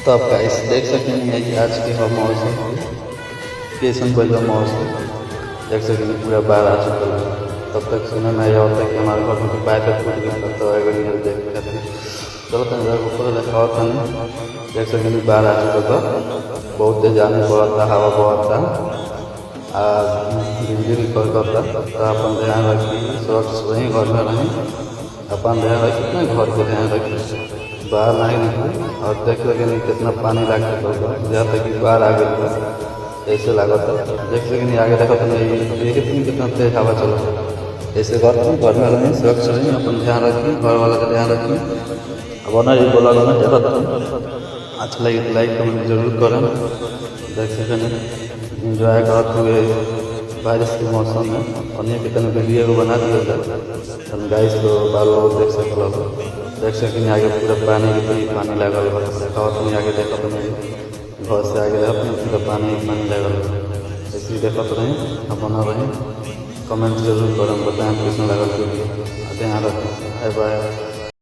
तो आप गाइस देख सकते हैं कि आज के हम मौसम केसन पहले मौसम देख सकते हैं पूरा बाढ़ आ चुका है। तब तक सुनने में आया होता है कि हमारे घर में पाइप टूट गया तो अगर ये देख सकते हैं चलो तो इधर ऊपर देखा था देख सकते हैं बाढ़ आ चुका था। बहुत तेज आने पड़ा था, हवा बहुत था, बिजली भी करता था। तो अपन ध्यान रखिए, सुरक्षित वहीं घर में रहें, अपन ध्यान रखिए, अपने घर को ध्यान रखिए, बाहर नहीं निकले। और देख सकें कितना पानी लग चुका है, जहाँ तक कि बाढ़ आ गई ऐसे लगा था। देख सकें आगे देखो तो नहीं कितना तेज हवा चला। ऐसे घर में रहें, सुरक्षित रहें, अपन ध्यान रखें, घर वाला का ध्यान रखें। अब ना ये बोला ना ज़्यादा अच्छा लगे तो लाइक कमेंट जरूर करें। देख सकें इंजॉय करते हुए बारिश के मौसम में और ये कितने वीडियो को बना दिया था गाइस को बाल लोग देख सकें आगे पूरा पानी की पानी लगल देखा नहीं आगे देखा तो नहीं घर से आगे अपने पूरा पानी लगल ऐसे देखा तो नहीं अब बना रहे कमेंट जरूर करें, बताएं कैसा लगल वीडियो। ध्यान रखें, बाय बाय।